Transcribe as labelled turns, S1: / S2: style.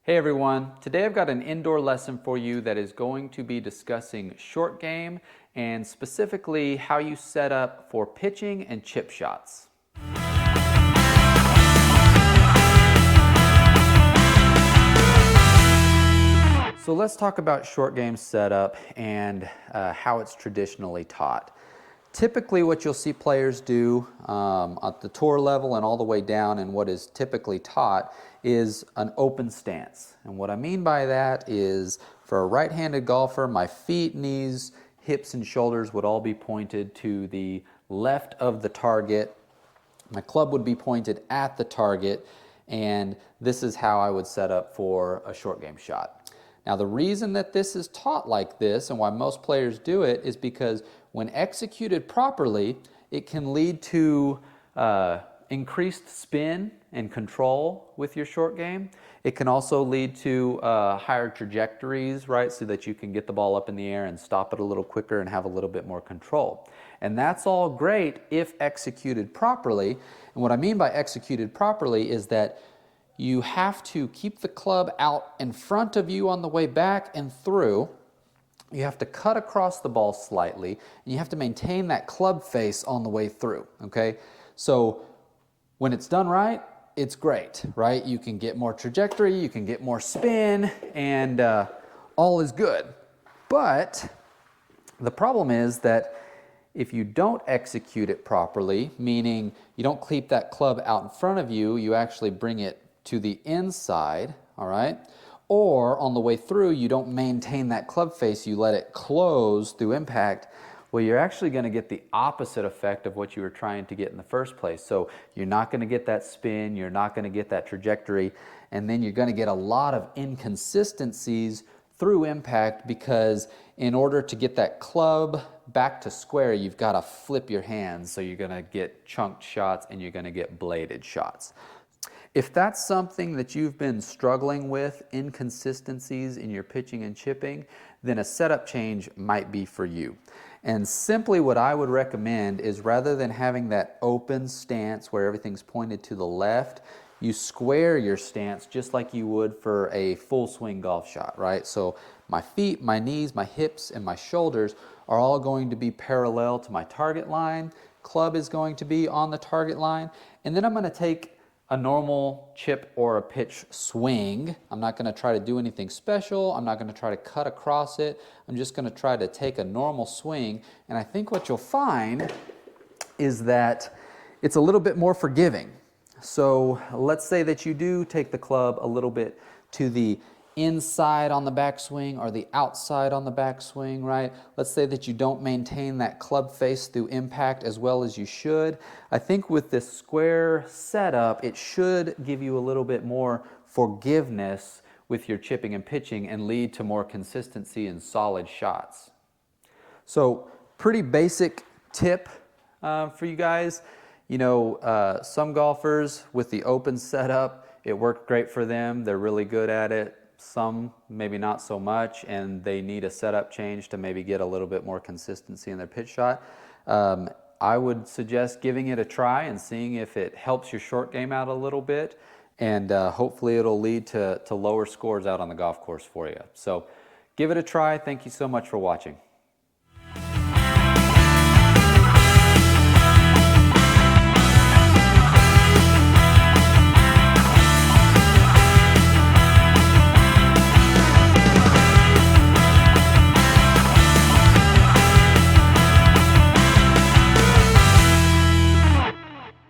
S1: Hey everyone, today I've got an indoor lesson for you that is going to be discussing short game and specifically how you set up for pitching and chip shots. So let's talk about short game setup and how it's traditionally taught. Typically what you'll see players do at the tour level and all the way down, and what is typically taught is an open stance. And what I mean by that is, for a right-handed golfer, my feet, knees, hips, and shoulders would all be pointed to the left of the target. My club would be pointed at the target, and this is how I would set up for a short game shot. Now, the reason that this is taught like this and why most players do it is because when executed properly, it can lead to increased spin and control with your short game. It can also lead to higher trajectories, right, so that you can get the ball up in the air and stop it a little quicker and have a little bit more control. And that's all great if executed properly. And what I mean by executed properly is that you have to keep the club out in front of you on the way back and through. You have to cut across the ball slightly, and you have to maintain that club face on the way through, okay? So when it's done right, it's great, right? You can get more trajectory, you can get more spin, and all is good. But the problem is that if you don't execute it properly, meaning you don't keep that club out in front of you, you actually bring it to the inside, all right? Or on the way through, you don't maintain that club face, you let it close through impact, well, you're actually going to get the opposite effect of what you were trying to get in the first place. So you're not going to get that spin, you're not going to get that trajectory, and then you're going to get a lot of inconsistencies through impact, because in order to get that club back to square, you've got to flip your hands, so you're going to get chunked shots and you're going to get bladed shots. If that's something that you've been struggling with, inconsistencies in your pitching and chipping, then a setup change might be for you. And simply what I would recommend is, rather than having that open stance where everything's pointed to the left, you square your stance just like you would for a full swing golf shot, right? So my feet, my knees, my hips, and my shoulders are all going to be parallel to my target line. Club is going to be on the target line. And then I'm going to take a normal chip or a pitch swing. I'm not going to try to do anything special. I'm not going to try to cut across it. I'm just going to try to take a normal swing. And I think what you'll find is that it's a little bit more forgiving. So let's say that you do take the club a little bit to the inside on the backswing or the outside on the backswing, right? Let's say that you don't maintain that club face through impact as well as you should. I think with this square setup, it should give you a little bit more forgiveness with your chipping and pitching and lead to more consistency and solid shots. So pretty basic tip for you guys. You know, some golfers with the open setup, it worked great for them. They're really good at it. Some maybe not so much, and they need a setup change to maybe get a little bit more consistency in their pitch shot. I would suggest giving it a try and seeing if it helps your short game out a little bit, and hopefully it'll lead to lower scores out on the golf course for you. So give it a try. Thank you so much for watching.